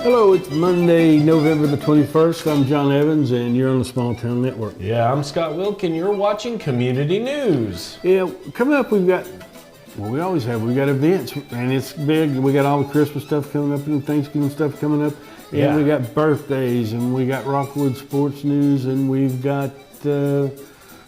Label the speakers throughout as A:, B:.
A: Hello, it's Monday, November the 21st. I'm John Evans, and you're on the Small Town Network.
B: Yeah, I'm Scott Wilk, and you're watching Community News.
A: Yeah, coming up, we got events, and it's big. We got all the Christmas stuff coming up and Thanksgiving stuff coming up. And
B: Yeah.
A: we got birthdays, and we got Rockwood sports news, and we've got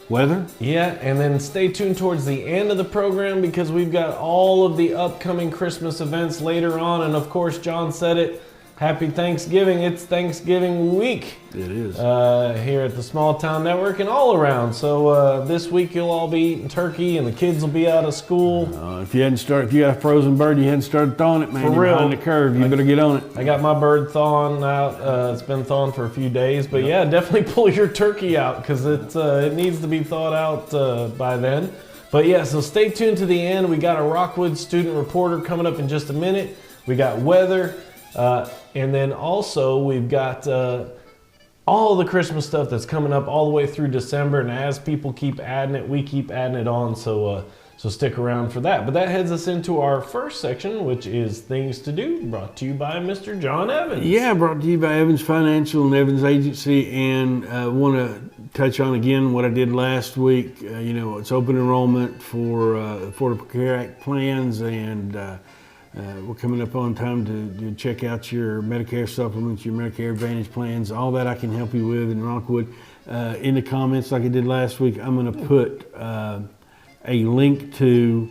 A: weather.
B: Yeah, and then stay tuned towards the end of the program because we've got all of the upcoming Christmas events later on. And of course, John said it. Happy Thanksgiving. It's Thanksgiving week.
A: It is.
B: Here at the Small Town Network and all around. So this week you'll all be eating turkey and the kids will be out of school.
A: If you got a frozen bird, you hadn't started thawing it, man.
B: For
A: You're
B: real.
A: behind the curve. You better get on it.
B: I got my bird thawing out. It's been thawing for a few days, but yeah, definitely pull your turkey out because it needs to be thawed out by then. But yeah, so stay tuned to the end. We got a Rockwood student reporter coming up in just a minute. We got weather, and then also we've got all the Christmas stuff that's coming up all the way through December. And as people keep adding it, we keep adding it on. So stick around for that. But that heads us into our first section, which is Things to Do, brought to you by Mr. John Evans.
A: Yeah, brought to you by Evans Financial and Evans Agency. And I want to touch on again what I did last week. It's open enrollment for Affordable Care Act plans, and we're coming up on time to check out your Medicare supplements, your Medicare Advantage plans, all that I can help you with in Rockwood. In the comments, like I did last week, I'm going to put a link to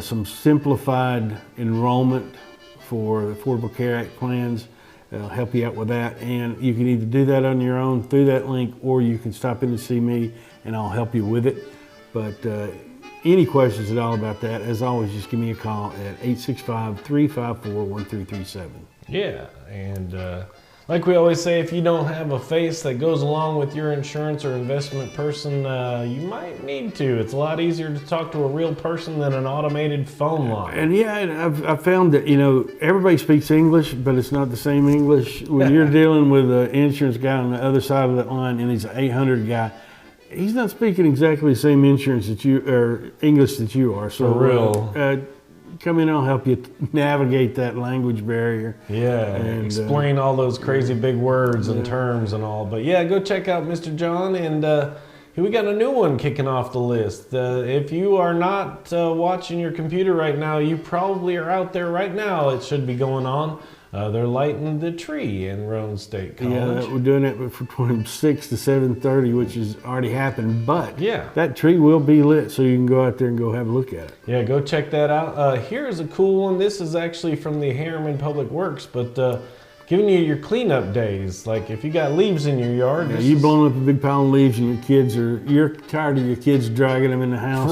A: some simplified enrollment for the Affordable Care Act plans. I'll help you out with that. And you can either do that on your own through that link, or you can stop in to see me and I'll help you with it. But any questions at all about that, as always, just give me a call at 865-354-1337.
B: Yeah, and like we always say, if you don't have a face that goes along with your insurance or investment person, you might need to. It's a lot easier to talk to a real person than an automated phone line.
A: And yeah, I've found that, everybody speaks English, but it's not the same English. When you're dealing with an insurance guy on the other side of that line and he's an 800 guy, he's not speaking exactly the same English that you are. So
B: For real.
A: Come in, I'll help you navigate that language barrier.
B: Yeah, and explain all those crazy big words and terms and all. But yeah, go check out Mr. John, and we got a new one kicking off the list. If you are not watching your computer right now, you probably are out there right now. It should be going on. They're lighting the tree in Roane State College.
A: Yeah, we're doing it from 6 to 7:30, which has already happened. But
B: yeah,
A: that tree will be lit, so you can go out there and go have a look at it.
B: Yeah, go check that out. Here's a cool one. This is actually from the Harriman Public Works, but giving you your cleanup days. Like if you got leaves in your yard.
A: Yeah, you blowing up a big pile of leaves and you're tired of your kids dragging them in the house,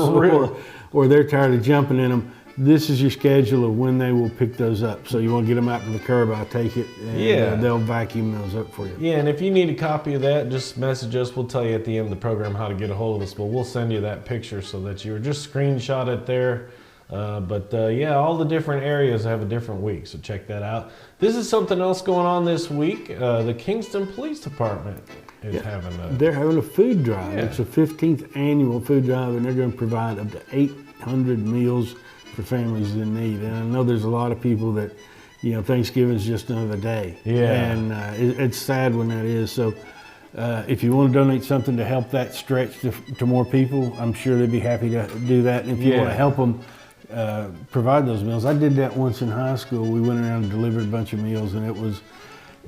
A: or they're tired of jumping in them. This is your schedule of when they will pick those up. So you want to get them out to the curb, I'll take it, and they'll vacuum those up for you.
B: Yeah, and if you need a copy of that, just message us. We'll tell you at the end of the program how to get a hold of us, but we'll send you that picture so that you just screenshot it there. Yeah, all the different areas have a different week, so check that out. This is something else going on this week. The Kingston Police Department is
A: They're having a food drive.
B: Yeah.
A: It's a 15th annual food drive, and they're going to provide up to 800 meals for families in need. And I know there's a lot of people that, Thanksgiving is just another day.
B: Yeah.
A: And it's sad when that is. So if you want to donate something to help that stretch to more people, I'm sure they'd be happy to do that. And if you want to help them provide those meals, I did that once in high school. We went around and delivered a bunch of meals, and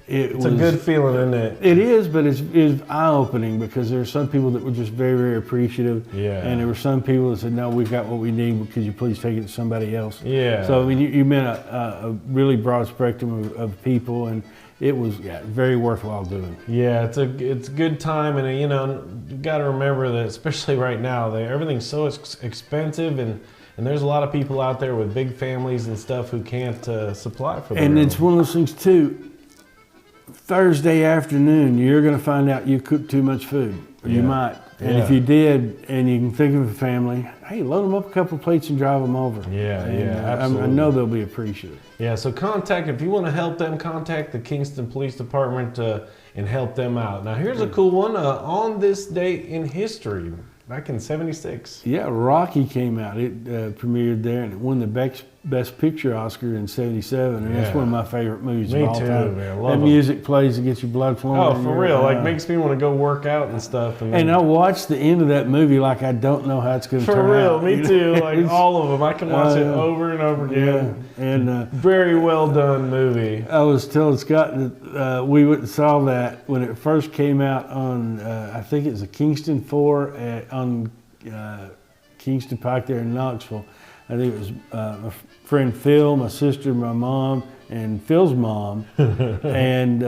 A: it's
B: a good feeling, isn't it?
A: It is, but it's eye-opening because there are some people that were just very, very appreciative.
B: Yeah.
A: And there were some people that said, no, we've got what we need, could you please take it to somebody else?
B: Yeah.
A: So, I mean, you meant a really broad spectrum of people, and it was very worthwhile doing.
B: Yeah, it's a good time, and you got to remember that, especially right now, everything's so expensive, and there's a lot of people out there with big families and stuff who can't supply for them.
A: And it's one of those things, too. Thursday afternoon, you're going to find out you cooked too much food. Or you might. And if you did, and you can think of a family, hey, load them up a couple of plates and drive them over.
B: Absolutely.
A: I know they'll be appreciative.
B: Yeah, so if you want to help them, contact the Kingston Police Department and help them out. Now, here's a cool one. On this date in history, back in '76.
A: Yeah, Rocky came out. It premiered there, and it won the Best Picture Oscar in '77, and that's
B: Yeah.
A: one of my favorite movies
B: Me
A: of all
B: too,
A: time.
B: man.
A: That
B: Love 'em.
A: music plays to get your blood flowing.
B: Oh,
A: in
B: for
A: your-
B: real. Like, makes me want to go work out and stuff.
A: And I watch the end of that movie like I don't know how it's going to
B: for
A: turn
B: real,
A: out.
B: me too. Like,
A: It's-
B: all of them. I can watch it
A: yeah.
B: over and over
A: Yeah,
B: again.
A: and
B: Very well done movie.
A: I was telling Scott that we went and saw that when it first came out on, I think it was a Kingston 4 on Kingston Pike there in Knoxville. I think it was my friend Phil, my sister, my mom, and Phil's mom. And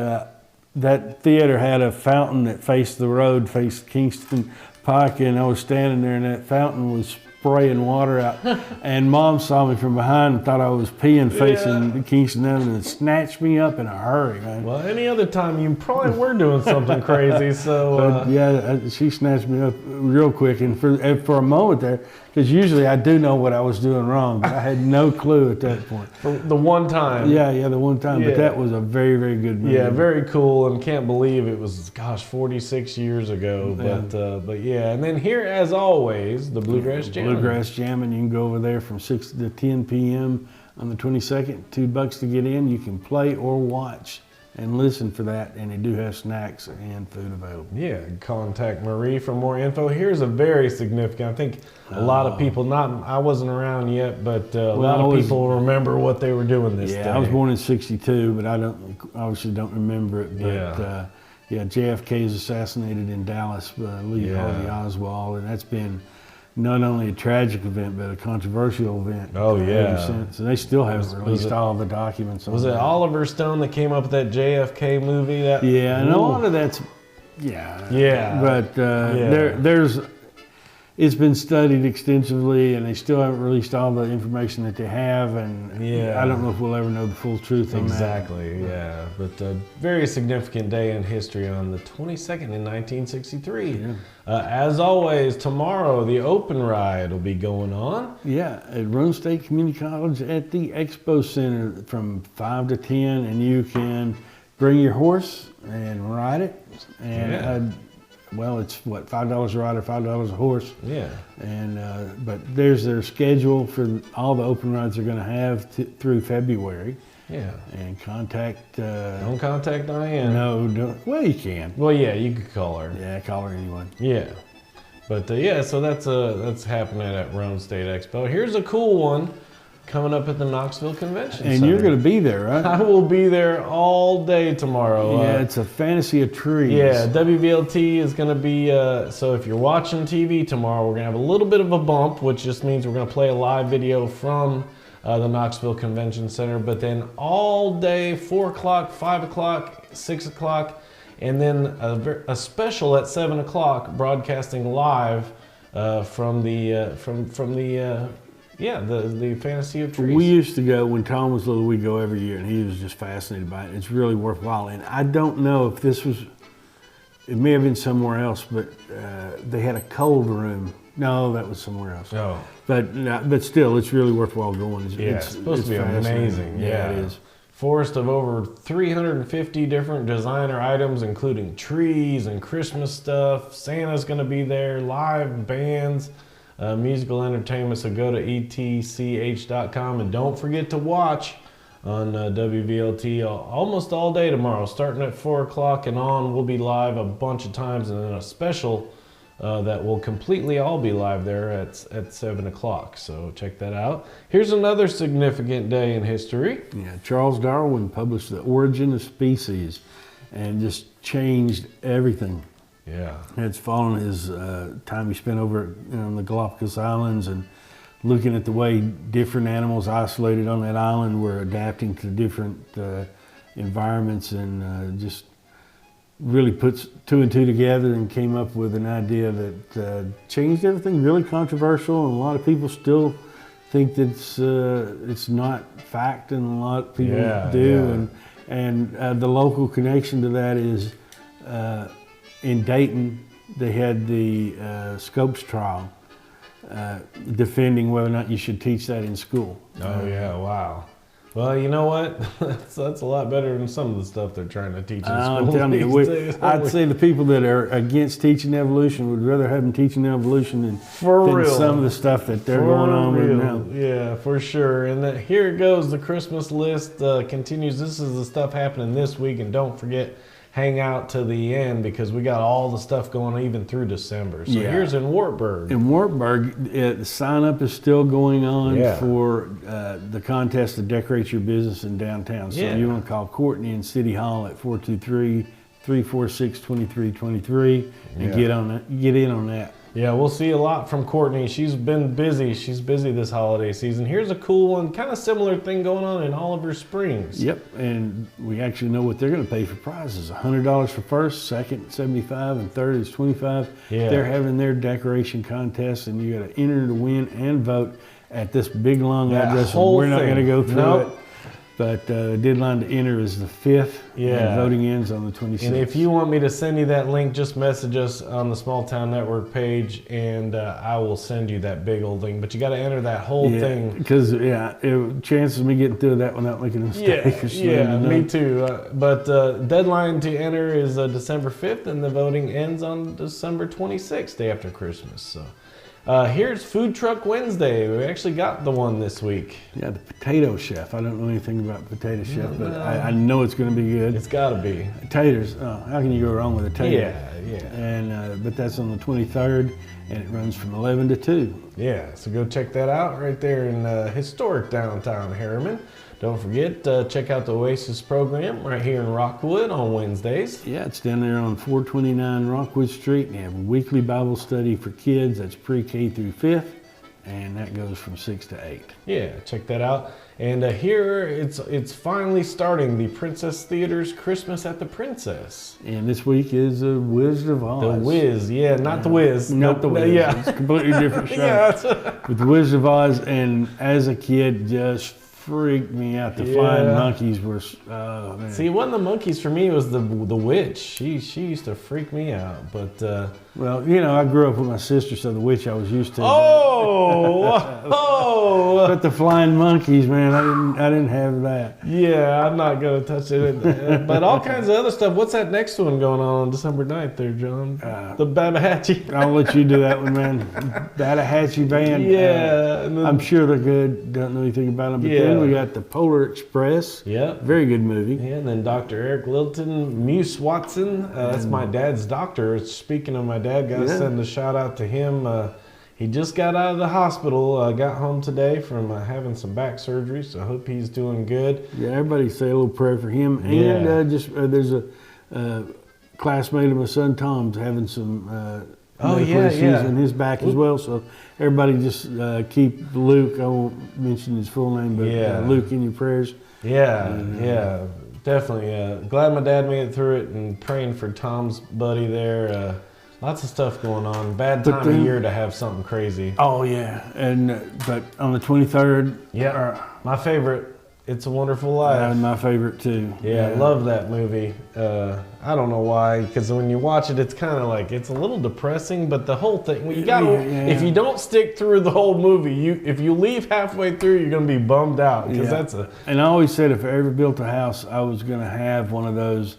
A: that theater had a fountain that faced the road, faced Kingston Pike, and I was standing there, and that fountain was spraying water out. And Mom saw me from behind and thought I was peeing facing Kingston Avenue and snatched me up in a hurry, man.
B: Well, any other time you probably were doing something crazy. So
A: But yeah, she snatched me up real quick, and for a moment there, because usually I do know what I was doing wrong, but I had no clue at that point.
B: for the one time.
A: Yeah, the one time,
B: Yeah.
A: but that was a very, very good movie.
B: Yeah, very cool, and can't believe it was, 46 years ago. But yeah, and then here, as always, the Bluegrass Jam.
A: Bluegrass Jam, and you can go over there from 6 to 10 p.m. on the 22nd. $2 to get in. You can play or watch and listen for that, and they do have snacks and food available.
B: Yeah, contact Marie for more info. Here's a very significant. I think a lot of people. I wasn't around yet, but a lot of people remember what they were doing this day.
A: Yeah, I was born in '62, but I obviously don't remember it. But JFK is assassinated in Dallas by Lee Harvey Oswald, and that's been not only a tragic event, but a controversial event.
B: Oh, yeah.
A: Ever since, and they still haven't released all the documents.
B: Was
A: on
B: it
A: that.
B: Oliver Stone that came up with that JFK movie?
A: Yeah, and a
B: Ooh.
A: lot of that's yeah.
B: Yeah.
A: But there's it's been studied extensively, and they still haven't released all the information that they have, and
B: Yeah.
A: I don't know if we'll ever know the full truth on
B: Exactly, yeah. But a very significant day in history on the 22nd in 1963.
A: Yeah.
B: As always, tomorrow the open ride will be going on.
A: that. Yeah, at Roane State Community College at the Expo Center from 5 to 10, and you can bring your horse and ride it. And
B: Yeah.
A: well, it's what, $5 a ride or $5 a horse.
B: Yeah.
A: And but there's their schedule for all the open rides they're going to have through February.
B: Yeah.
A: And contact.
B: Don't contact Diane.
A: No, don't. Well, you can.
B: Well, yeah, you could call her.
A: Yeah, call her anyone.
B: Yeah. But yeah, so that's happening at Roane State Expo. Here's a cool one coming up at the Knoxville Convention
A: And
B: Center.
A: you're going to be there, right?
B: I will be there all day tomorrow.
A: Yeah, it's a fantasy of trees.
B: Yeah, WVLT is going to be, so if you're watching TV tomorrow, we're going to have a little bit of a bump, which just means we're going to play a live video from the Knoxville Convention Center, but then all day, 4 o'clock, 5 o'clock, 6 o'clock, and then a special at 7 o'clock broadcasting live from the Fantasy of Trees.
A: We used to go, when Tom was little, we'd go every year, and he was just fascinated by it. It's really worthwhile. And I don't know if this was, it may have been somewhere else, but they had a cold room. No, that was somewhere else.
B: Oh.
A: But still, it's really worthwhile going.
B: It's supposed to be
A: fascinating.
B: amazing.
A: Yeah, it is.
B: Forest of over 350 different designer items, including trees and Christmas stuff. Santa's going to be there, live bands, musical entertainment. So go to etch.com and don't forget to watch on WVLT almost all day tomorrow, starting at 4 o'clock and on. We'll be live a bunch of times, and then a special that will completely all be live there at 7 o'clock. So check that out. Here's another significant day in history.
A: Yeah, Charles Darwin published The Origin of Species and just changed everything.
B: Yeah.
A: It's following his time he spent over on the Galapagos Islands and looking at the way different animals isolated on that island were adapting to different environments, and just really puts 2 and 2 together and came up with an idea that changed everything. Really controversial, and a lot of people still think that it's not fact, and a lot of people do.
B: Yeah.
A: And the local connection to that is in Dayton, they had the Scopes trial defending whether or not you should teach that in school.
B: Oh yeah, wow. Well, you know what? That's a lot better than some of the stuff they're trying to teach in
A: I'm
B: school
A: telling you,
B: these days.
A: I'd say the people that are against teaching evolution would rather have them teaching evolution than
B: real.
A: some of the stuff that they're going on with now.
B: Yeah, for sure. And here it goes. The Christmas list continues. This is the stuff happening this week, and don't forget, hang out to the end because we got all the stuff going on even through December. So
A: Yeah.
B: here's in Wartburg.
A: In Wartburg, the sign up is still going on
B: Yeah.
A: for the contest to decorate your business in downtown. So
B: Yeah.
A: you want to call Courtney in City Hall at 423-346-2323 and
B: Yeah.
A: get in on that.
B: Yeah, we'll see a lot from Courtney. She's been busy. She's busy this holiday season. Here's a cool one, kind of similar thing going on in Oliver Springs.
A: Yep, and we actually know what they're going to pay for prizes. $100 for first, second, 75, and third is 25.
B: Yeah.
A: They're having their decoration contest, and you got to enter to win and vote at this big long
B: That
A: address. And
B: whole
A: we're not going to
B: thing.
A: go through
B: Nope.
A: it, but the deadline to enter is the 5th.
B: Yeah.
A: And voting ends on the 26th.
B: And if you want me to send you that link, just message us on the Small Town Network page, and I will send you that big old thing. But you got to enter that whole thing.
A: Because chances of me getting through that without making a mistake. are slim to none.
B: Me too. But deadline to enter is December 5th, and the voting ends on December 26th, day after Christmas. So here's Food Truck Wednesday. We actually got the one this week.
A: Yeah, the Potato Chef. I don't know anything about Potato Chef, but I know it's going to be good.
B: It's got to be.
A: Taters. Oh, how can you go wrong with a tater?
B: Yeah.
A: And but that's on the 23rd, and it runs from 11 to 2.
B: Yeah, so go check that out right there in historic downtown Harriman. Don't forget, check out the Oasis program right here in Rockwood on Wednesdays.
A: Yeah, it's down there on 429 Rockwood Street. They have a weekly Bible study for kids. That's pre-K through 5th, and that goes from 6 to 8.
B: Yeah, check that out. And here it's finally starting, the Princess Theater's Christmas at the Princess.
A: And this week is The Wizard of Oz.
B: The Wiz, yeah, not the Wiz.
A: Not the Wiz.
B: Yeah.
A: It's a completely different show.
B: Yeah.
A: With The Wizard of Oz, and as a kid, just freaked me out. The flying monkeys were, oh man.
B: See, it wasn't the monkeys for me, it was the witch. She used to freak me out, but...
A: Well, I grew up with my sister, so the witch I was used to.
B: Oh!
A: But the flying monkeys, man, I didn't have that.
B: Yeah, I'm not going to touch it. But all kinds of other stuff. What's that next one going on December 9th there, John? The Babahatchee.
A: I'll let you do that one, man. Babahatchee Band.
B: Yeah. And then,
A: I'm sure they're good. Don't know anything about them. But then we got the Polar Express.
B: Yep.
A: Very good movie.
B: Yeah, and then Dr. Eric Littleton, Muse Watson. That's my dad's doctor. Speaking of my dad, got to send a shout out to him. He just got out of the hospital, got home today from having some back surgery, so I hope he's doing good.
A: Yeah, everybody say a little prayer for him. And there's a classmate of my son, Tom's, having some medical issues in his back as well. So everybody just keep Luke, I won't mention his full name, but Luke in your prayers.
B: Yeah, definitely. Glad my dad made it through it, and praying for Tom's buddy there. Lots of stuff going on. Bad time of year to have something crazy.
A: Oh yeah, and but on the 23rd,
B: my favorite, It's a Wonderful Life.
A: My favorite too.
B: Yeah, I love that movie. I don't know why, because when you watch it, it's kind of like, it's a little depressing, but the whole thing, you gotta, if you don't stick through the whole movie, if you leave halfway through, you're gonna be bummed out, because
A: And I always said if I ever built a house, I was gonna have one of those.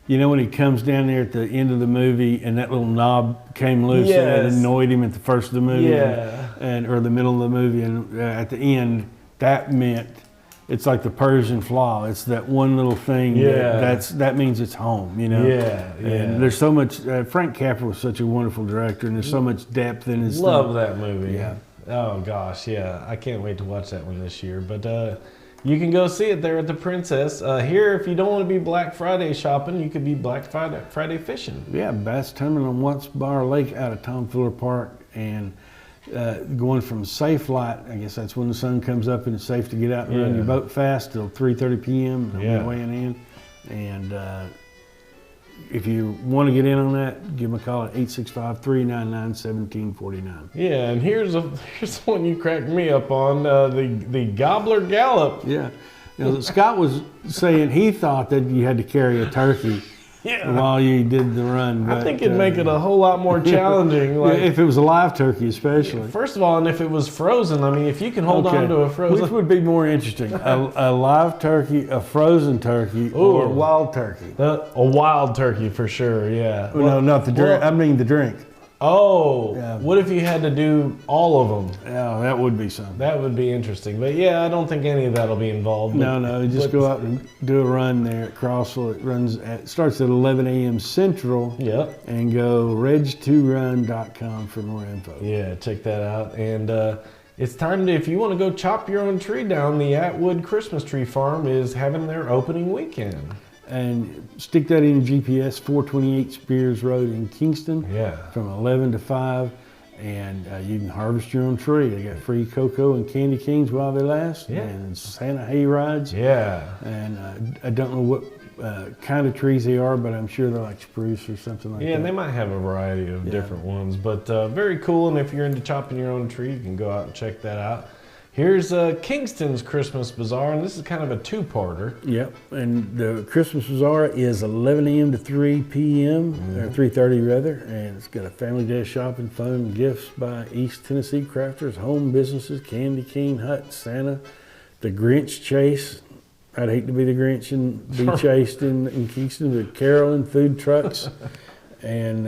A: You know when he comes down there at the end of the movie and that little knob came loose and it annoyed him at the first of the movie, or the middle of the movie, and at the end, that meant it's like the Persian flaw. It's that one little thing that means it's home. And there's so much. Frank Capra was such a wonderful director, and there's so much depth in his.
B: Love that movie. Yeah. Oh gosh, yeah. I can't wait to watch that one this year, but. You can go see it there at the Princess. Here, if you don't want to be Black Friday shopping, you could be Black Friday fishing.
A: Yeah, Bass Terminal on Watts Bar Lake out of Tom Fuller Park, and going from safe light, I guess that's when the sun comes up and it's safe to get out and run your boat fast till 3:30 p.m. and weighing in. And if you want to get in on that, give them a call at 865-399-1749.
B: Yeah, and here's one you cracked me up on, the Gobbler Gallop.
A: Yeah. Scott was saying he thought that you had to carry a turkey
B: Yeah.
A: while you did the run.
B: I
A: but,
B: think it'd make it a whole lot more challenging. Like,
A: if it was a live turkey, especially.
B: first of all, and if it was frozen, I mean, if you can hold on to a frozen.
A: Which would be more interesting, a live turkey, a frozen turkey, or
B: Ooh.
A: wild turkey?
B: A wild turkey for sure, yeah.
A: No, not the drink.
B: well-
A: I mean the drink.
B: Oh,
A: Yeah.
B: what if you had to do all of them?
A: Yeah, that would be something.
B: That would be interesting. But yeah, I don't think any of that'll be involved.
A: No, you just
B: but-
A: go out and do a run there at Crossville. It starts at 11 a.m. Central.
B: Yep.
A: And go reg2run.com for more info.
B: Yeah, check that out. And it's time to, if you want to go chop your own tree down, the Atwood Christmas Tree Farm is having their opening weekend.
A: And stick that in your GPS, 428 Spears Road in Kingston.
B: Yeah.
A: From 11 to 5. And you can harvest your own tree. They got free cocoa and candy canes while they last.
B: Yeah.
A: And Santa hay rides.
B: Yeah.
A: And I don't know what kind of trees they are, but I'm sure they're like spruce or something like that.
B: Yeah, and they might have a variety of different ones, but very cool. And if you're into chopping your own tree, you can go out and check that out. Here's Kingston's Christmas Bazaar, and this is kind of a two-parter.
A: Yep, and the Christmas Bazaar is 11 a.m. to 3 p.m., or 3:30 rather, and it's got a family day of shopping, fun, gifts by East Tennessee crafters, home businesses, Candy Cane Hut, Santa, the Grinch Chase. I'd hate to be the Grinch and be chased in Kingston, but Carolyn food trucks, and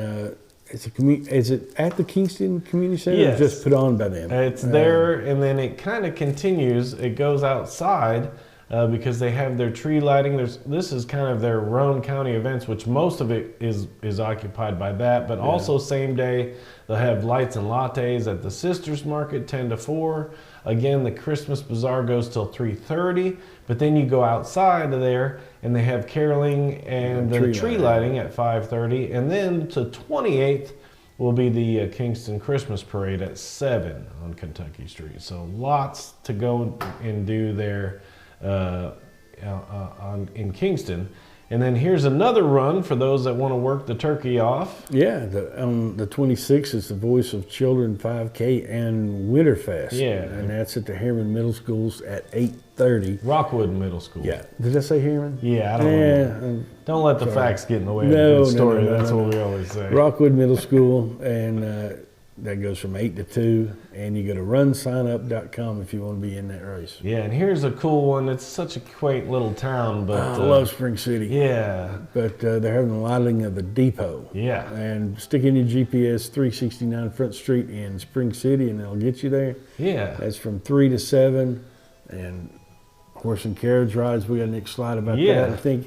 A: is it at the Kingston Community Center?
B: Yes.
A: Or just put on by them?
B: It's there, and then it kind of continues. It goes outside because they have their tree lighting. This is kind of their Roane County events, which most of it is occupied by that. But also same day, they'll have lights and lattes at the Sisters Market, 10 to 4. Again, the Christmas Bazaar goes till 3:30. But then you go outside of there, and they have caroling and the tree lighting at 5:30. And then to 28th will be the Kingston Christmas Parade at 7 on Kentucky Street. So lots to go and do there in Kingston. And then here's another run for those that want to work the turkey off.
A: Yeah, on the 26th is the Voice of Children 5K and Winterfest.
B: Yeah.
A: And that's at the Harriman Middle Schools at 8:30.
B: Rockwood Middle School.
A: Yeah. Did I say Harriman?
B: Yeah, I don't know. Don't let the facts get in the way of
A: No,
B: the good story.
A: no,
B: That's
A: no,
B: what we always say.
A: Rockwood Middle School, and that goes from 8 to 2. And you go to runsignup.com if you want to be in that race.
B: Yeah, and here's a cool one. It's such a quaint little town, but
A: I love Spring City.
B: yeah,
A: But they're having the lighting of the depot.
B: yeah,
A: And stick in your GPS 369 Front Street in Spring City, and it'll get you there.
B: yeah.
A: That's from 3 to 7, and horse and carriage rides. We got a next slide about
B: Yeah.
A: that. I think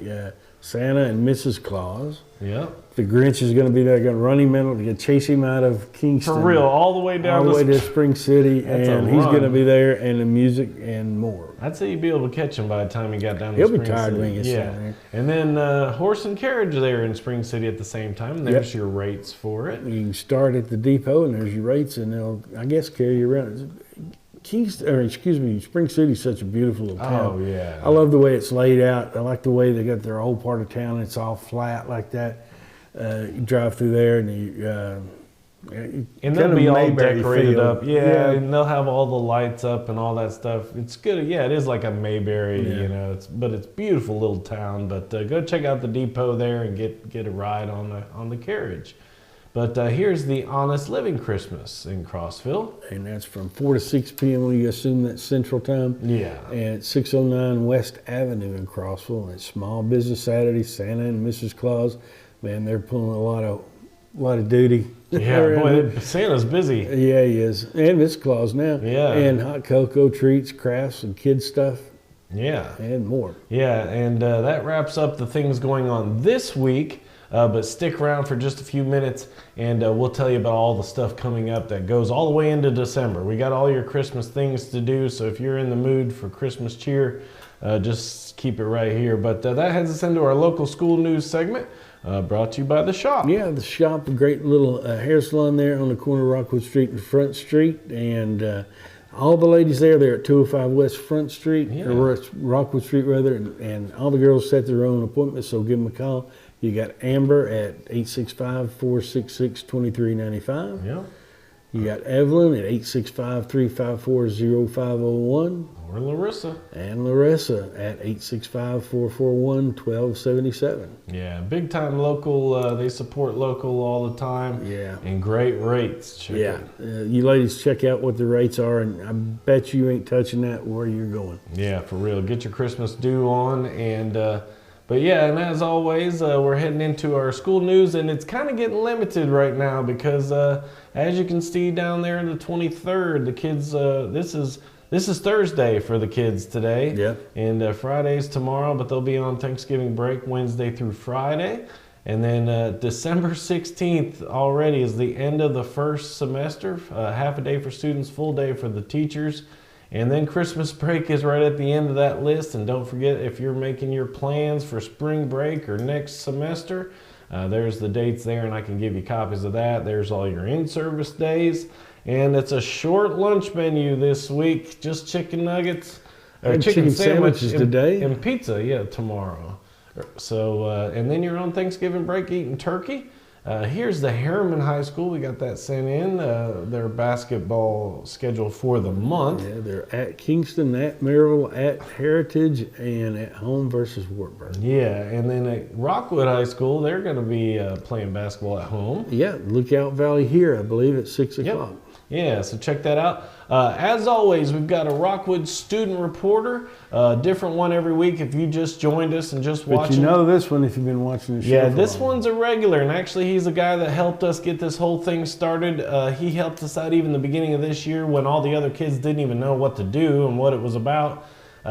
A: Santa and Mrs. Claus.
B: Yep.
A: The Grinch is going to be there, going to run him out, to chase him out of Kingston.
B: For real, all the way down
A: all the way
B: to
A: to Spring City,
B: That's a
A: and he's
B: run.
A: going to be there, and the music and more.
B: I'd say you'd be able to catch him by the time he got down to
A: He'll be
B: Spring
A: tired
B: City.
A: when he gets
B: yeah.
A: down there.
B: And then horse and carriage there in Spring City at the same time. And there's your rates for it.
A: You can start at the depot, and there's your rates, and they'll, I guess, carry you around. Spring City's such a beautiful little town.
B: Oh, yeah.
A: I love the way it's laid out. I like the way they got their whole part of town. It's all flat like that. You drive through there, and
B: And they'll be all
A: Mayberry
B: decorated
A: feel.
B: up. Yeah, and they'll have all the lights up and all that stuff. It's good. Yeah, it is like a Mayberry,
A: Yeah.
B: you know. But it's beautiful little town. But go check out the depot there and get a ride on the carriage. But here's the Honest Living Christmas in Crossville.
A: And that's from 4 to 6 p.m. We assume that's Central Time.
B: Yeah.
A: And it's 609 West Avenue in Crossville. And it's Small Business Saturday. Santa and Mrs. Claus, man, they're pulling a lot of duty.
B: Yeah, boy, Santa's busy.
A: Yeah, he is. And Mrs. Claus now.
B: Yeah.
A: And hot cocoa, treats, crafts, and kids stuff,
B: Yeah.
A: and more.
B: Yeah, and that wraps up the things going on this week. But stick around for just a few minutes, and we'll tell you about all the stuff coming up that goes all the way into December. We got all your Christmas things to do, so if you're in the mood for Christmas cheer, just keep it right here. But that heads us into our local school news segment, brought to you by The Shop.
A: Yeah, the shop, a great little hair salon there on the corner of Rockwood Street and Front Street. And all the ladies there, they're at 205 West Front Street,
B: Yeah.
A: or Rockwood Street rather. And all the girls set their own appointments, so give them a call. You got Amber at 865-466-2395.
B: Yeah.
A: You got Evelyn at 865-354-0501.
B: Or Larissa.
A: And Larissa at 865-441-1277.
B: Yeah, big time local. They support local all the time.
A: Yeah.
B: And great rates. Check it.
A: You ladies check out what the rates are, and I bet you ain't touching that where you're going.
B: Yeah, for real. Get your Christmas due on. And but yeah, and as always, we're heading into our school news, and it's kind of getting limited right now because as you can see down there, the 23rd, the kids. This is Thursday for the kids today.
A: Yep.
B: And Friday's tomorrow, but they'll be on Thanksgiving break Wednesday through Friday. And then December 16th already is the end of the first semester. Half a day for students, full day for the teachers. And then Christmas break is right at the end of that list. And don't forget, if you're making your plans for spring break or next semester, there's the dates there, and I can give you copies of that. There's all your in-service days. And it's a short lunch menu this week, just chicken nuggets, or
A: And
B: chicken
A: chicken sandwiches today.
B: and pizza, tomorrow. So, and then you're on Thanksgiving break eating turkey. Here's the Harriman High School. We got that sent in, their basketball schedule for the month.
A: Yeah, they're at Kingston, at Maryville, at Heritage, and at home versus Wartburg.
B: Yeah, and then at Rockwood High School, they're going to be playing basketball at home.
A: Yeah, Lookout Valley here, I believe, at 6 o'clock.
B: Yeah, so check that out. As always, we've got a Rockwood student reporter, different one every week if you just joined us and just
A: But
B: watching.
A: you know this one if you've been watching the show.
B: Yeah,
A: for
B: this
A: long.
B: one's a regular, and actually he's a guy that helped us get this whole thing started. He helped us out even the beginning of this year when all the other kids didn't even know what to do and what it was about.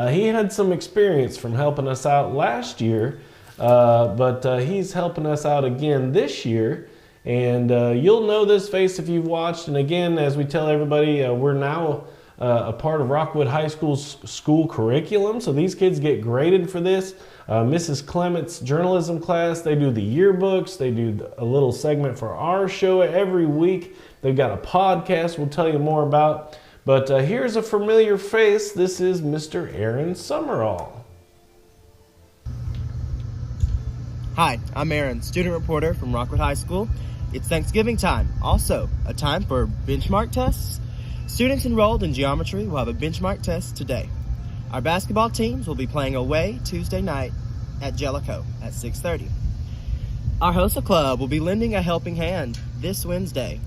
B: He had some experience from helping us out last year, but he's helping us out again this year. And you'll know this face if you've watched. And again, as we tell everybody, we're now a part of Rockwood High School's school curriculum. So these kids get graded for this. Mrs. Clement's journalism class, they do the yearbooks. They do a little segment for our show every week. They've got a podcast we'll tell you more about. But here's a familiar face. This is Mr. Aaron Summerall.
C: Hi, I'm Aaron, student reporter from Rockwood High School. It's Thanksgiving time, also a time for benchmark tests. Students enrolled in geometry will have a benchmark test today. Our basketball teams will be playing away Tuesday night at Jellicoe at 6:30. Our HOSA Club will be lending a helping hand this Wednesday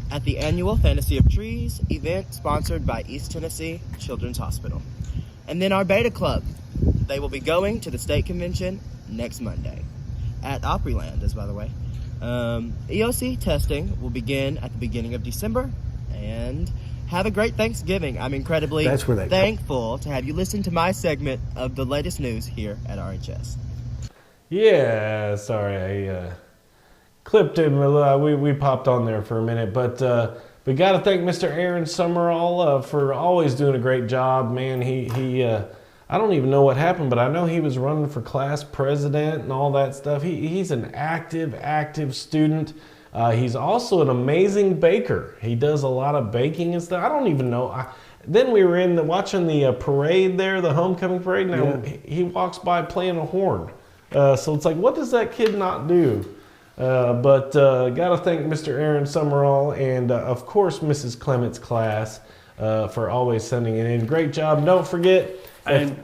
C: at the annual Fantasy of Trees event sponsored by East Tennessee Children's Hospital. And then our Beta Club, they will be going to the state convention next Monday at Opryland, as by the way. EOC testing will begin at the beginning of December, and have a great Thanksgiving. I'm incredibly thankful to have you listen to my segment of the latest news here at RHS.
B: Yeah, sorry, I clipped him. We popped on there for a minute, but we got to thank Mr. Aaron Summerall for always doing a great job. Man, he I don't even know what happened, but I know he was running for class president and all that stuff. He's an active student. He's also an amazing baker. He does a lot of baking and stuff. I don't even know. Then we were watching the parade there, the homecoming parade. Now he walks by playing a horn. So it's like, what does that kid not do? But got to thank Mr. Aaron Summerall and, of course, Mrs. Clement's class for always sending it in. Great job. Don't forget.
A: And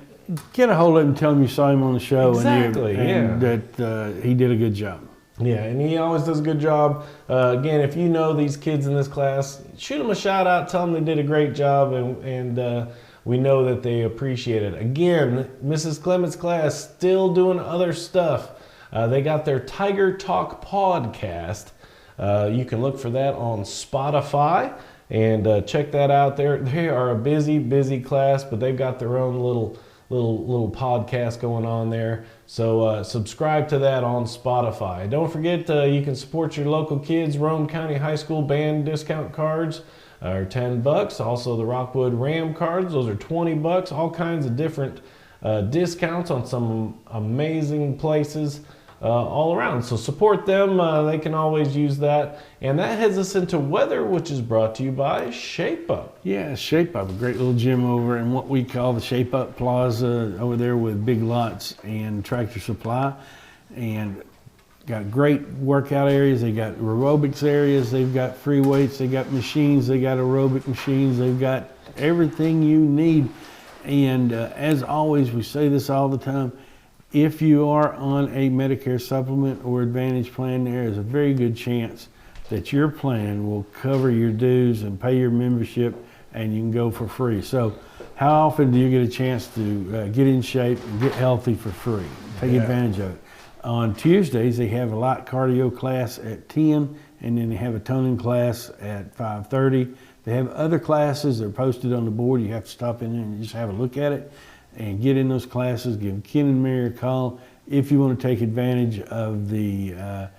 A: get a hold of him and tell him you saw him on the show.
B: Exactly,
A: and that he did a good job.
B: Yeah, and he always does a good job. Again, if you know these kids in this class, shoot them a shout out. Tell them they did a great job, and we know that they appreciate it. Again, Mrs. Clement's class still doing other stuff. They got their Tiger Talk podcast. You can look for that on Spotify. And check that out. They are a busy class, but they've got their own little podcast going on there. So subscribe to that on Spotify. Don't forget you can support your local kids. Rome County High School band discount cards are $10. Also the Rockwood Ram cards, those are $20. All kinds of different discounts on some amazing places. All around. So support them. They can always use that. And that heads us into weather, which is brought to you by Shape Up.
A: Yeah, Shape Up, a great little gym over in what we call the Shape Up Plaza over there with Big Lots and Tractor Supply. And got great workout areas. They got aerobics areas. They've got free weights. They got machines. They got aerobic machines. They've got everything you need. And as always, we say this all the time. If you are on a Medicare supplement or Advantage plan, there is a very good chance that your plan will cover your dues and pay your membership, and you can go for free. So how often do you get a chance to get in shape and get healthy for free? Take advantage of it. On Tuesdays, they have a light cardio class at 10, and then they have a toning class at 5:30. They have other classes that are posted on the board. You have to stop in there and just have a look at it and get in those classes. Give Ken and Mary a call if you want to take advantage of the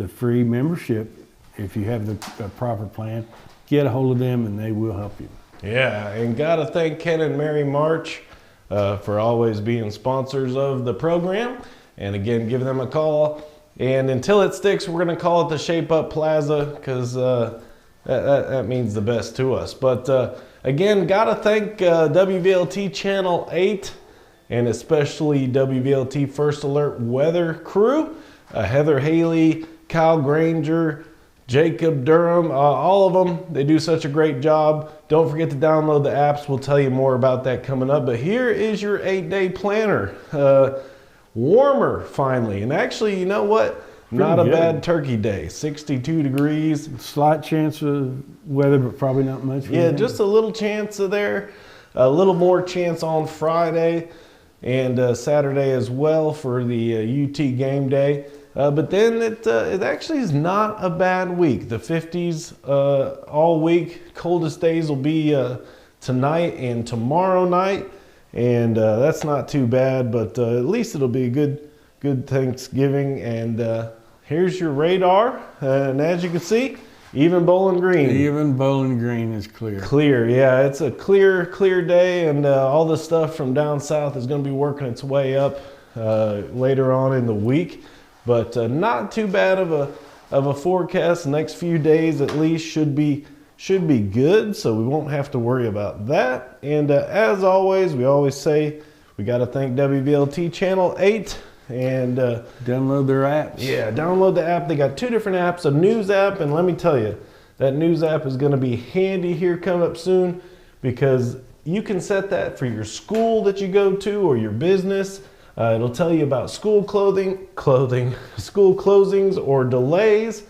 A: free membership. If you have the proper plan, get a hold of them and they will help you.
B: Yeah, and gotta thank Ken and Mary March for always being sponsors of the program. And again, give them a call. And until it sticks, we're gonna call it the Shape Up Plaza because that means the best to us. But again, gotta thank WVLT Channel 8 and especially WVLT First Alert Weather Crew, Heather Haley, Kyle Granger, Jacob Durham, all of them. They do such a great job. Don't forget to download the apps. We'll tell you more about that coming up. But here is your 8-day planner. Warmer finally. And actually, you know what? Not a bad turkey day. 62 degrees.
A: Slight chance of weather, but probably not much.
B: Yeah, just a little chance of there. A little more chance on Friday and Saturday as well for the UT game day. But then it actually is not a bad week. The 50s all week. Coldest days will be tonight and tomorrow night. And that's not too bad, but at least it'll be a good Thanksgiving. And here's your radar. And as you can see, even Bowling Green.
A: Even Bowling Green is clear.
B: Clear, yeah. It's a clear day. And all the stuff from down south is going to be working its way up later on in the week. But not too bad of a forecast. The next few days at least should be good, so we won't have to worry about that. And as always, we always say we got to thank WVLT Channel 8 and
A: download their apps.
B: Yeah, download the app. They got 2 different apps, a news app, and let me tell you, that news app is going to be handy here coming up soon because you can set that for your school that you go to or your business. It'll tell you about school school closings or delays.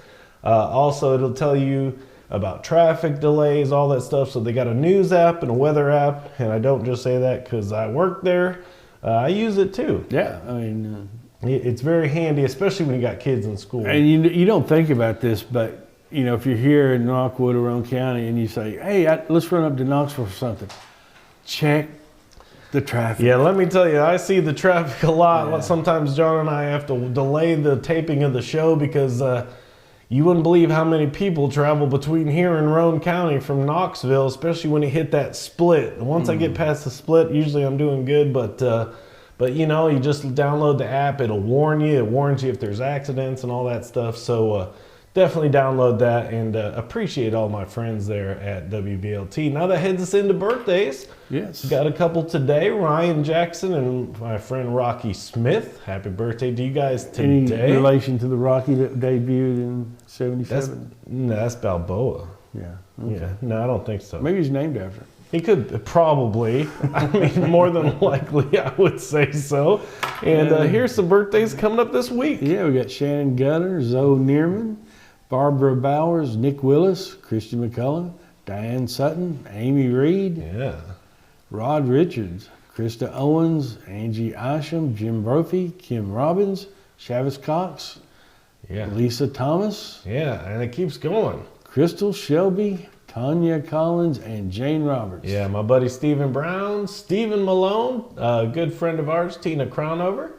B: Also, it'll tell you about traffic delays, all that stuff. So they got a news app and a weather app. And I don't just say that because I work there. I use it too.
A: Yeah, I mean,
B: it's very handy, especially when you got kids in school.
A: And you don't think about this, but you know, if you're here in Rockwood or Roane County and you say, hey, let's run up to Knoxville for something, check the traffic.
B: Yeah, let me tell you, I see the traffic a lot.
A: Yeah.
B: Sometimes John and I have to delay the taping of the show because you wouldn't believe how many people travel between here and Roane County from Knoxville, especially when you hit that split. Once I get past the split, usually I'm doing good, but you know, you just download the app, it'll warn you. It warns you if there's accidents and all that stuff. So definitely download that and appreciate all my friends there at WVLT. Now that heads us into birthdays.
A: Yes.
B: Got a couple today, Ryan Jackson and my friend Rocky Smith. Happy birthday to you guys today.
A: Any relation to the Rocky that debuted in 77?
B: That's Balboa.
A: Yeah. Okay.
B: Yeah, no, I don't think so.
A: Maybe he's named after him.
B: He could probably. I mean, more than likely, I would say so. And here's some birthdays coming up this week.
A: Yeah, we got Shannon Gunner, Zoe Neerman, Barbara Bowers, Nick Willis, Christian McCullough, Diane Sutton, Amy Reed,
B: Yeah.
A: Rod Richards, Krista Owens, Angie Isham, Jim Brophy, Kim Robbins, Chavis Cox,
B: Yeah.
A: Lisa Thomas,
B: Yeah, and it keeps going.
A: Crystal Shelby, Tanya Collins, and Jane Roberts.
B: Yeah, my buddy Stephen Brown, Stephen Malone, a good friend of ours, Tina Crownover,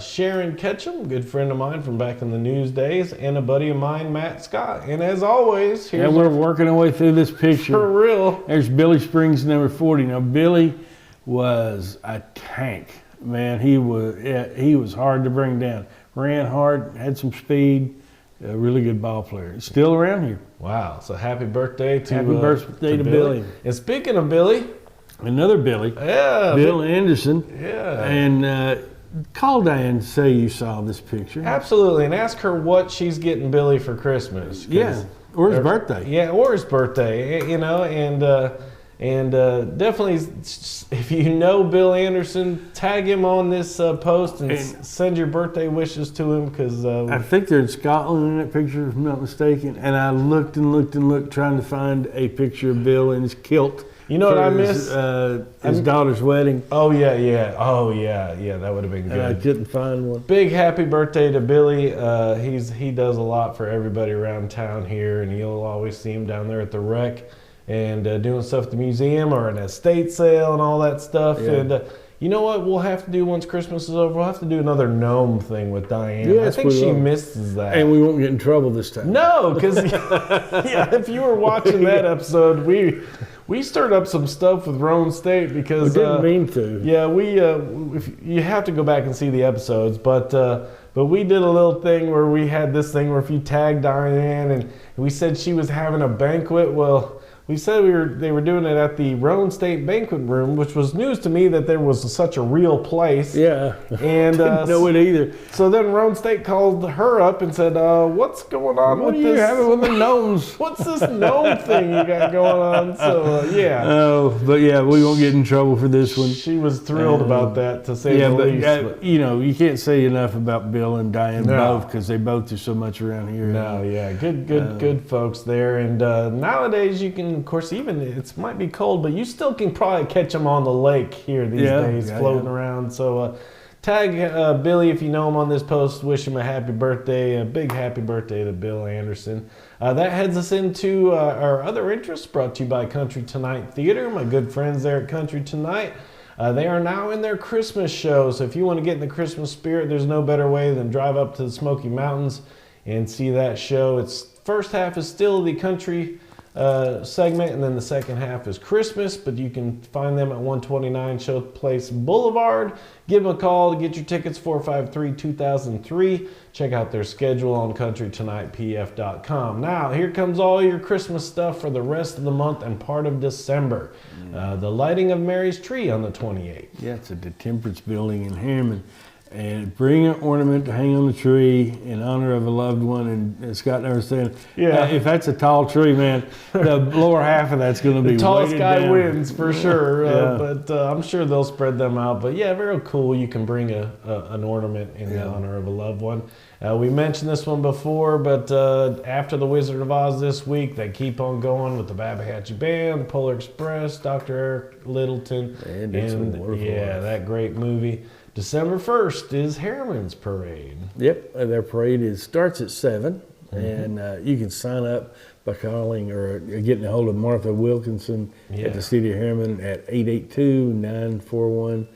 B: Sharon Ketchum, good friend of mine from back in the news days, and a buddy of mine, Matt Scott. And as always,
A: Yeah,
B: here's
A: we're working our way through this picture.
B: for real.
A: There's Billy Springs, number 40. Now, Billy was a tank. Man, he was hard to bring down. Ran hard, had some speed, a really good ball player. Still around here.
B: Wow, so happy birthday to
A: Happy birthday to Billy.
B: And speaking of Billy,
A: Another Billy,
B: yeah,
A: Bill Anderson.
B: yeah.
A: And call Diane, say you saw this picture.
B: Absolutely, and ask her what she's getting Billy for Christmas. 'Cause-
A: Yeah, or his birthday.
B: Yeah, or his birthday, you know, and definitely, if you know Bill Anderson, tag him on this post and send your birthday wishes to him, because
A: I think they're in Scotland in that picture, if I'm not mistaken. And I looked and looked and looked, trying to find a picture of Bill in his kilt.
B: You know what I
A: for
B: miss?
A: His daughter's wedding.
B: Oh yeah, that would have been
A: And I
B: good.
A: couldn't find one.
B: Big happy birthday to Billy. He does a lot for everybody around town here, and you'll always see him down there at the rec and doing stuff at the museum or an estate sale and all that stuff.
A: Yeah.
B: And you know what we'll have to do once Christmas is over? We'll have to do another gnome thing with Diane.
A: Yes,
B: I think
A: we
B: she
A: will.
B: misses that.
A: And we won't get in trouble this time.
B: No, because yeah, if you were watching that episode, we stirred up some stuff with Rome State
A: We
B: because
A: didn't mean to.
B: yeah, you have to go back and see the episodes, but we did a little thing where we had this thing where if you tagged Diane and we said she was having a banquet, well, we said they were doing it at the Roan State Banquet Room, which was news to me that there was such a real place.
A: Yeah.
B: And
A: Didn't know it either.
B: so then Roan State called her up and said, "What's going on
A: What
B: with
A: are you
B: this?
A: having with the gnomes?
B: What's this gnome thing you got going on?" So yeah,
A: Oh, but yeah, we won't get in trouble for this one.
B: she was thrilled about that, to say
A: Yeah,
B: the
A: but
B: least.
A: you know, you can't say enough about Bill and Diane
B: No.
A: both, because they both do so much around here.
B: No, yeah, good folks there. And nowadays, you can, of course, even it might be cold, but you still can probably catch them on the lake here these
A: Yeah,
B: days,
A: yeah,
B: floating
A: yeah.
B: around. So tag Billy if you know him on this post. Wish him a happy birthday, a big happy birthday to Bill Anderson. That heads us into our other interests, brought to you by Country Tonight Theater. My good friends there at Country Tonight. They are now in their Christmas show, so if you want to get in the Christmas spirit, there's no better way than drive up to the Smoky Mountains and see that show. Its first half is still the country segment, and then the second half is Christmas, but you can find them at 129 Showplace Boulevard. Give them a call to get your tickets, 453-2003. Check out their schedule on countrytonightpf.com. Now, here comes all your Christmas stuff for the rest of the month and part of December. The lighting of Mary's tree on the 28th.
A: Yeah, it's at the Temperance Building in Harriman. And bring an ornament to hang on the tree in honor of a loved one. And Scott and I were saying,
B: Yeah.
A: if that's a tall tree, man, the lower half of that's going to be
B: The tallest
A: weighted
B: guy
A: down.
B: wins for sure,
A: Yeah.
B: but I'm sure they'll spread them out. But yeah, very cool. You can bring an ornament in honor of a loved one. We mentioned this one before, but after the Wizard of Oz this week, they keep on going with the Babahatchee Band, the Polar Express, Dr. Eric Littleton,
A: They did some wonderful
B: yeah,
A: ones.
B: that great movie. December 1st is Harriman's Parade.
A: Yep, their parade starts at 7, and you can sign up by calling or getting a hold of Martha Wilkinson
B: Yeah.
A: at the City of Harriman at 882-941-14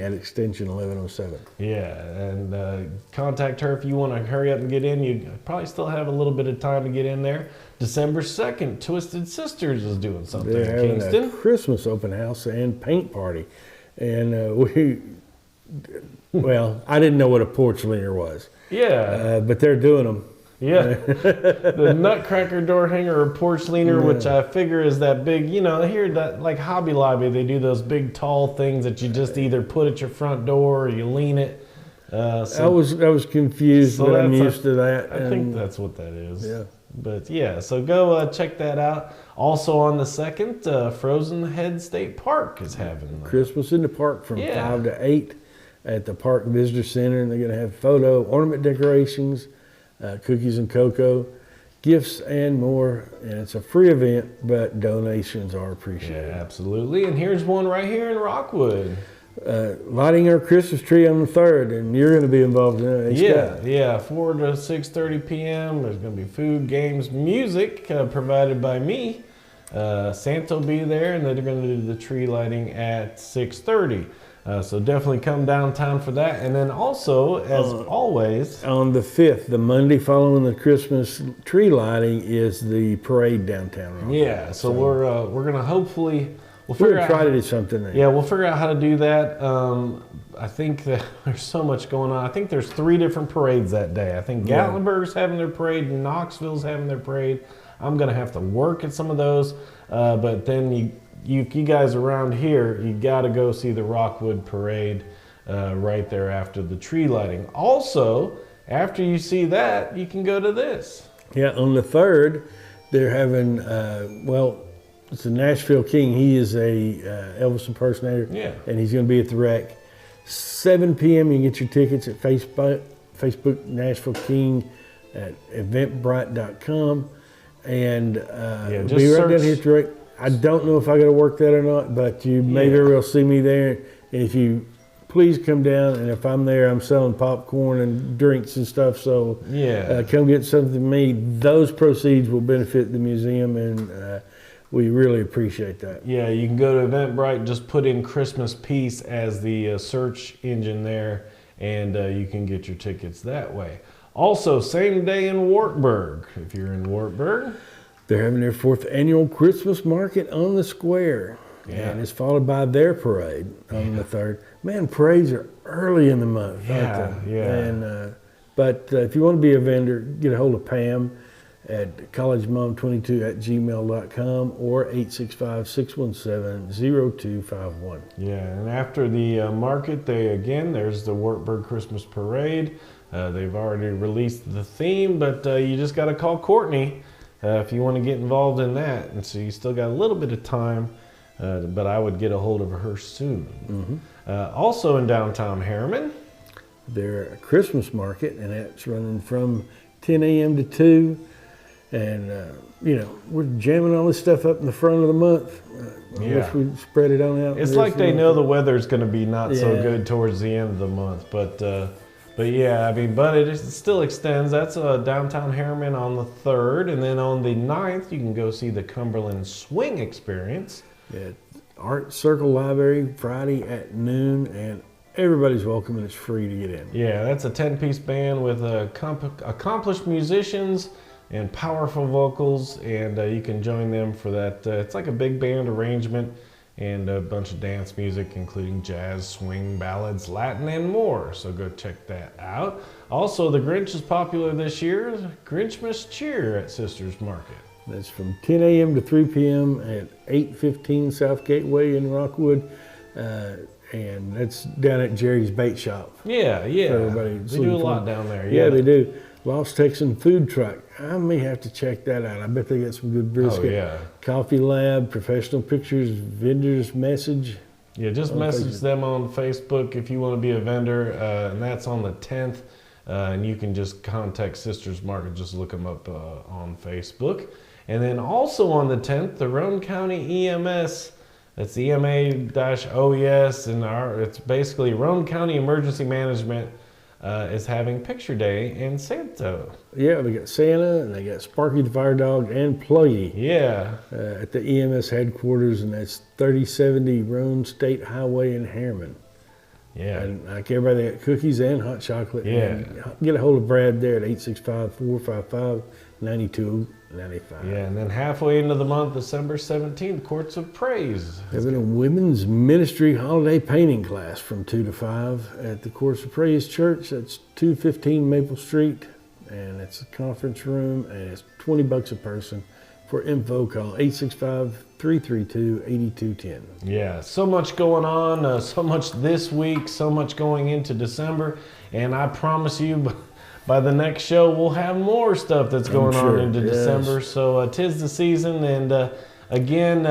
A: at extension 1107.
B: Yeah, and contact her if you want to hurry up and get in. You probably still have a little bit of time to get in there. December 2nd, Twisted Sisters is doing something
A: They're
B: in
A: having
B: Kingston.
A: a Christmas open house and paint party, and I didn't know what a porcelainer was,
B: Yeah,
A: but they're doing them.
B: yeah. The Nutcracker door hanger or porcelainer, which I figure is that big, here that like Hobby Lobby, they do those big tall things that you just either put at your front door or you lean it.
A: I was confused,
B: So
A: but I'm
B: that's
A: used to that.
B: I think
A: and-
B: that's what that is.
A: Yeah.
B: But yeah, so go check that out. Also on the 2nd, Frozen Head State Park is having
A: Christmas in the park from
B: Yeah.
A: 5 to 8 at the Park Visitor Center, and they're going to have photo, ornament decorations, cookies and cocoa, gifts, and more. And it's a free event, but donations are
B: Yeah,
A: appreciated.
B: absolutely. And here's one right here in Rockwood.
A: Lighting our Christmas tree on the 3rd, and you're going to be involved in it.
B: Yeah, 4 to 6:30 p.m. There's going to be food, games, music provided by me. Santa will be there, and then they're going to do the tree lighting at 6:30. So definitely come downtown for that. And then also, as always,
A: On the 5th, the Monday following the Christmas tree lighting, is the parade downtown. Rockwood.
B: yeah. So we're going to hopefully we'll
A: We're
B: figure
A: going
B: out
A: to try to do something there.
B: Yeah, we'll figure out how to do that. I think that there's so much going on. I think there's 3 different parades that day. I think
A: Yeah.
B: Gatlinburg's having their parade, Knoxville's having their parade. I'm gonna have to work at some of those, but then you guys around here, you got to go see the Rockwood Parade. right there after the tree lighting. Also, after you see that, you can go to this.
A: Yeah, on the 3rd, they're having, it's the Nashville King. He is a Elvis impersonator.
B: Yeah.
A: And he's going to be at the Rec. 7 p.m. You can get your tickets at Facebook Nashville King at eventbrite.com. And
B: just
A: be right down
B: search-
A: here at the Rec. I don't know if I got to work that or not, but you may very well see me there. And if you please come down, and if I'm there, I'm selling popcorn and drinks and stuff. So come get something from me. Those proceeds will benefit the museum, and we really appreciate that.
B: Yeah, you can go to Eventbrite, just put in Christmas Peace as the search engine there, and you can get your tickets that way. Also, same day in Wartburg, if you're in Wartburg.
A: They're having their 4th annual Christmas market on the square.
B: Yeah.
A: And it's followed by their parade on the 3rd. Man, parades are early in the month, aren't they?
B: Yeah.
A: And, but if you want to be a vendor, get a hold of Pam at collegemom22@gmail.com or 865-617-0251.
B: Yeah, and after the market, there's the Wartburg Christmas Parade. They've already released the theme, but you just got to call Courtney if you want to get involved in that. And so you still got a little bit of time. But I would get a hold of her soon. Also in downtown Harriman,
A: their Christmas market, and that's running from 10 a.m. to 2. And, we're jamming all this stuff up in the front of the month. I wish we'd spread it on out.
B: It's like they know the weather's going to be not so
A: Yeah.
B: good towards the end of the month. But yeah, I mean, but it still extends. That's downtown Harriman on the 3rd. And then on the 9th, you can go see the Cumberland Swing Experience.
A: At Art Circle Library, Friday at noon, and everybody's welcome, and it's free to get in.
B: Yeah, that's a 10-piece band with accomplished musicians and powerful vocals, and you can join them for that. It's like a big band arrangement and a bunch of dance music, including jazz, swing, ballads, Latin, and more. So go check that out. Also, the Grinch is popular this year. Grinchmas Cheer at Sisters Market.
A: That's from 10 a.m. to 3 p.m. at 815 South Gateway in Rockwood. And that's down at Jerry's Bait Shop.
B: Yeah.
A: For everybody
B: They do a lot down there.
A: Yeah, they do. Lost Texan Food Truck. I may have to check that out. I bet they got some good brisket.
B: Oh, yeah.
A: Coffee Lab, professional pictures, vendor's message.
B: Yeah, just message them on Facebook if you want to be a vendor, and that's on the 10th. And you can just contact Sisters Market, just look them up on Facebook. And then also on the 10th, the Roane County EMS, that's EMA-OES, and it's basically Roane County Emergency Management is having Picture Day in Santa.
A: Yeah, they got Santa, and they got Sparky the Fire Dog, and Pluggy.
B: Yeah.
A: At the EMS headquarters, and that's 3070 Roane State Highway in Harriman.
B: Yeah.
A: And like everybody, they got cookies and hot chocolate.
B: Yeah.
A: And get a hold of Brad there at 865-455-9295.
B: Yeah, and then halfway into the month, December 17th, Courts of Praise.
A: Having a women's ministry holiday painting class from 2 to 5 at the Courts of Praise Church. That's 215 Maple Street, and it's a conference room, and it's $20 a person. For info, call 865-332-8210.
B: Yeah, so much going on, so much this week, so much going into December, and I promise you, by the next show, we'll have more stuff that's going on into December. So 'tis the season, and again,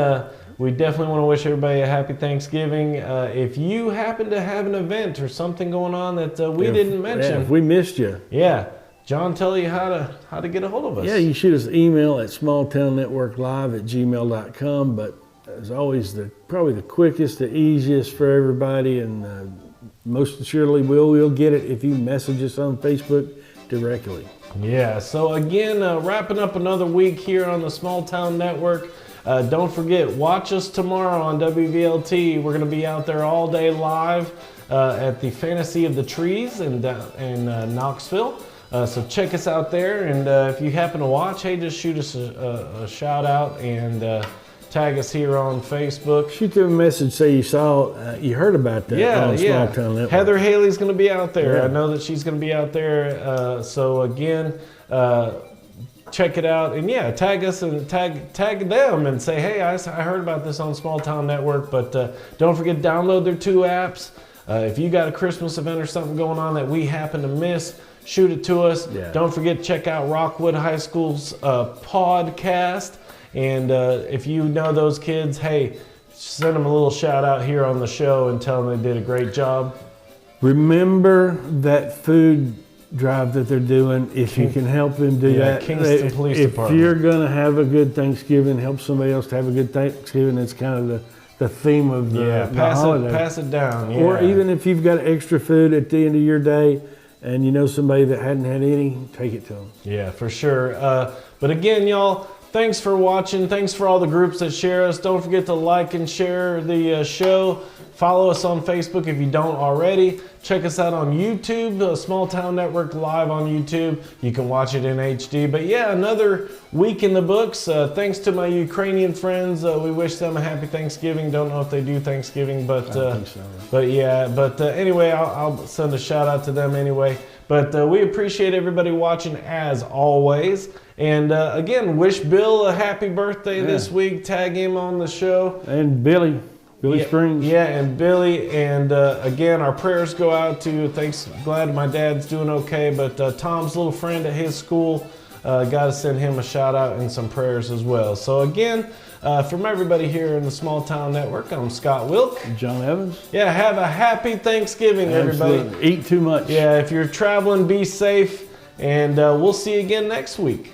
B: we definitely want to wish everybody a happy Thanksgiving. If you happen to have an event or something going on that we didn't mention,
A: Yeah, if we missed you.
B: yeah, John, tell you how to get a hold of us.
A: Yeah, you shoot us an email at smalltownnetworklive@gmail.com. But as always, probably the quickest, the easiest for everybody, and most surely we'll get it if you message us on Facebook directly.
B: Yeah, so again, wrapping up another week here on the Small Town Network. Don't forget, watch us tomorrow on WVLT. We're going to be out there all day live at the Fantasy of the Trees in Knoxville. So check us out there, and if you happen to watch, hey, just shoot us a shout out and tag us here on Facebook.
A: Shoot them a message, say you heard about that on Small Town Network.
B: Heather Haley's going to be out there.
A: Yeah.
B: I know that she's going to be out there. So again, check it out, and yeah, tag us and tag them and say, hey, I heard about this on Small Town Network. But don't forget, download their 2 apps. If you got a Christmas event or something going on that we happen to miss, shoot it to us.
A: Yeah.
B: Don't forget to check out Rockwood High School's podcast. And if you know those kids, hey, send them a little shout out here on the show and tell them they did a great job.
A: Remember that food drive that they're doing. If you can help them do that,
B: Kingston Police
A: if
B: Department.
A: you're going to have a good Thanksgiving, help somebody else to have a good Thanksgiving. That's kind of the theme of the holiday.
B: Pass it down. Yeah.
A: Or even if you've got extra food at the end of your day and you know somebody that hadn't had any, take it to them.
B: Yeah, for sure. But again, y'all, thanks for watching. Thanks for all the groups that share us. Don't forget to like and share the show. Follow us on Facebook if you don't already. Check us out on YouTube, Small Town Network live on YouTube. You can watch it in HD. But yeah, another week in the books. Thanks to my Ukrainian friends. We wish them a happy Thanksgiving. Don't know if they do Thanksgiving, but
A: I don't think so.
B: But yeah, anyway, I'll send a shout out to them anyway. But we appreciate everybody watching as always. And again, wish Bill a happy birthday this week. Tag him on the show.
A: And Billy Springs.
B: Yeah, and Billy. And again, our prayers go out to, glad my dad's doing okay. But Tom's little friend at his school, got to send him a shout out and some prayers as well. So again, from everybody here in the Small Town Network, I'm Scott Wilk.
A: John Evans.
B: Yeah, have a happy Thanksgiving, everybody.
A: Absolutely. Eat too much.
B: Yeah, if you're traveling, be safe. And we'll see you again next week.